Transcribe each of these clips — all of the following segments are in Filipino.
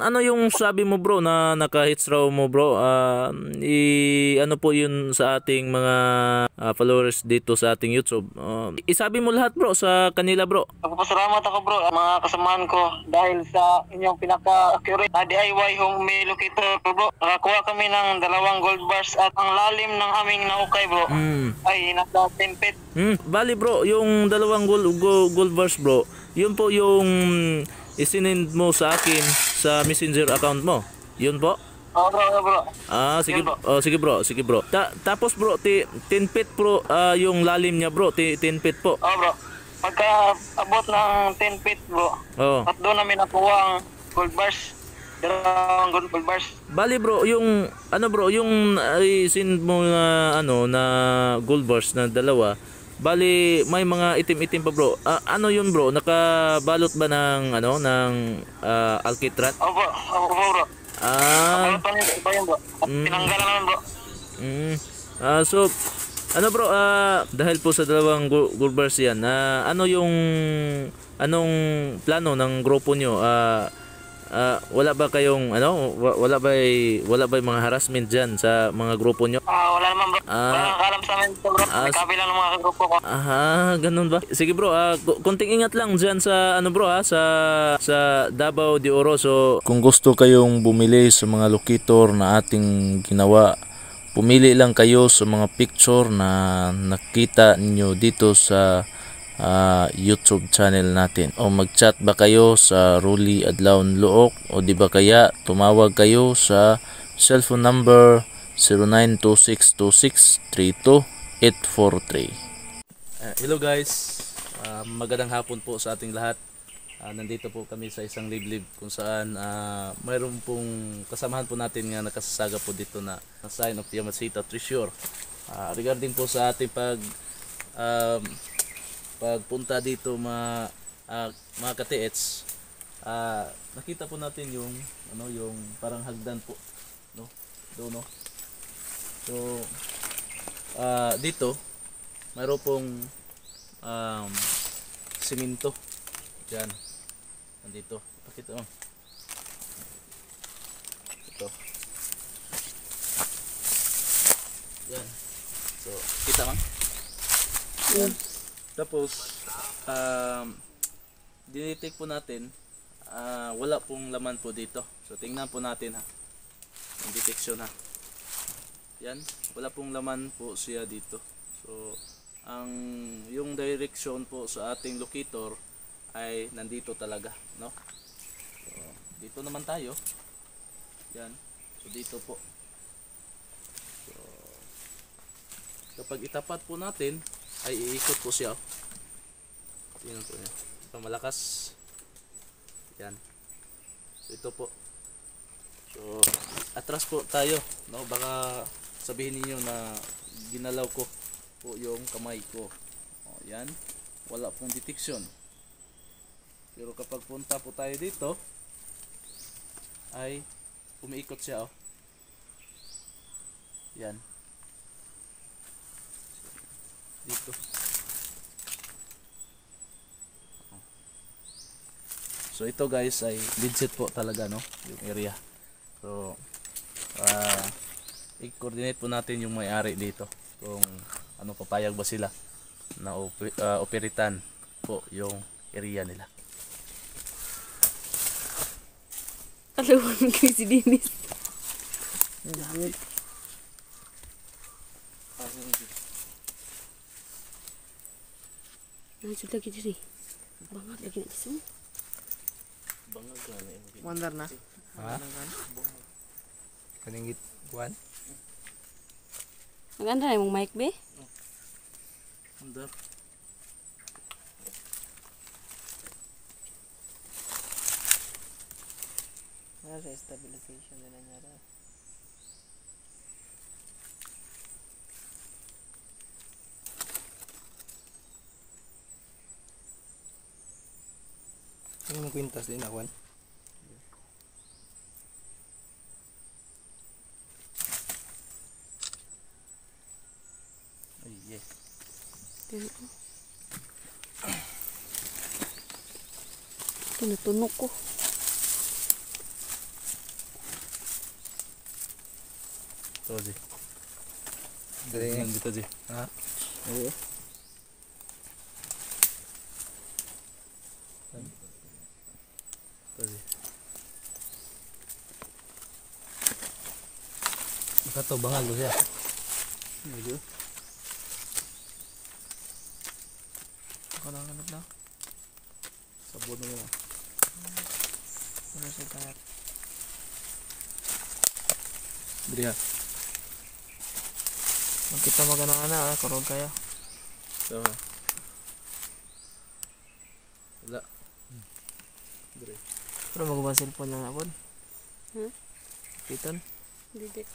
Ano yung sabi mo bro na naka-hits raw mo bro? Ano po yun sa ating mga followers dito sa ating YouTube? Isabi mo lahat bro sa kanila bro. Nagpapasalamat ako bro mga kasamahan ko dahil sa inyong pinaka-accurate na DIY home meal locator bro. Nakakuha kami ng 2 gold bars at ang lalim ng aming naukay bro ay nasa 10 feet. Bali bro, yung 2 gold bars bro, yun po yung isinend mo sa akin sa messenger account mo. Yun po? Oo bro. Sige bro. Sige bro, sige bro. Tapos bro, 10 feet bro, yung lalim niya bro, 10 feet po. Oo bro. Pagka abot ng 10 feet bro, at doon namin nakuha ang gold bars. 2 gold bars. Bali bro, yung ano bro, yung send mo na na gold bars na 2, bali may mga itim-itim pa bro. Ano yun bro? Nakabalot ba ng ng alkitrat? Opo bro. Tinanggalan naman bro. So ano bro, dahil po sa 2 gold bars yan, anong plano ng grupo nyo? Wala ba kayong wala ba mga harassment diyan sa mga grupo nyo? Wala naman bro. Wala alam sa amin bro. Kabilang ng mga grupo ko. Ganun ba? Sige bro, konting ingat lang diyan sa bro sa Davao de Oro. So kung gusto kayong bumili sa mga locator na ating ginawa, pumili lang kayo sa mga picture na nakita niyo dito sa YouTube channel natin, o mag-chat ba kayo sa Rolly Adlaon Luok, o di ba kaya tumawag kayo sa cellphone number 0926263243. Hello guys, magandang hapon po sa ating lahat. Nandito po kami sa isang liblib kung saan mayroon pong kasamahan po natin nga nakasasaga po dito na sign of Yamasita Treasure. Regarding po sa ating pagpunta dito mga ka-TH, nakita po natin yung yung parang hagdan po doon so dito mayroon pong simento diyan, nandito pakita mo ito yan, so kita man yan. Tapos dinitake po natin, wala pong laman po dito. So tingnan po natin yung detection yan, wala pong laman po siya dito. So yung direction po sa ating locator ay nandito talaga, no? So dito naman tayo. Yan. So dito po. So kapag itapat po natin ay iikot po siya. Tingnan po niya. Ito malakas. Yan. So ito po. So atras po tayo, no? Baka sabihin niyo na ginalaw ko po yung kamay ko. Yan. Wala pong detection. Pero kapag punta po tayo dito ay umiikot siya, Yan. Dito. So ito guys ay legit po talaga, no, yung area. So i-coordinate po natin yung may-ari dito kung papayag ba sila na operitan po yung area nila. Alawan ko si Dinis. Lanjut lagi diri. Banget lagi nak kisah. Bangag na na. Mandar na. Kaningit buwan. Maganda na yung mic be. Mandar. Nasa stabilization na nangyari. kwintas din ako. Ay, yeah. Tinutunog ko. Ito, Ji. Dali. Tingnan dito, Ji. Ha? Oo. Ito, Ji. Baka to bangal ko siya. Medyo. Kanang na. Sabon mo lang. Ano sa kaya? Dili ha. Magkita magana karog kaya. Ito ha. Wala. Dili. Pero magubang cellphone lang ako. Hmm? Piton. Didi.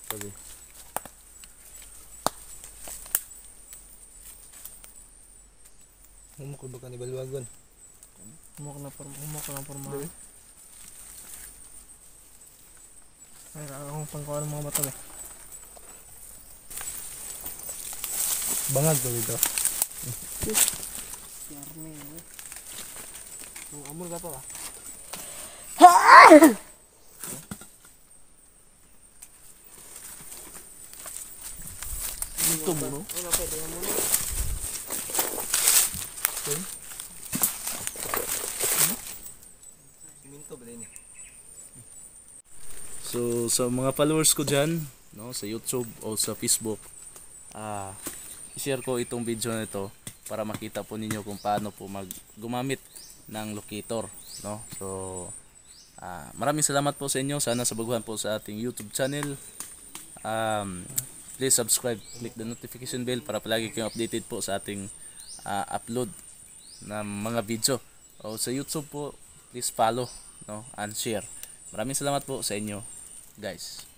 Ito, Ji. Humukod ba ka ni Balwagon? Humuk na porma. Ay, akong pangkawan ng mga bato eh. Bangag to dito. Yarme eh. Ang amol ka to ah. Ito mo no? Ano pwede mo no? Siminto ba din eh? So sa mga followers ko dyan, no, sa YouTube o sa Facebook, i-share ko itong video na ito para makita po ninyo kung paano po gumamit ng locator, no. So maraming salamat po sa inyo. Sana sabaguhan po sa ating YouTube channel. Please subscribe, click the notification bell para palagi kayong updated po sa ating upload ng mga video. O sa YouTube po, please follow, no, and share. Maraming salamat po sa inyo, guys.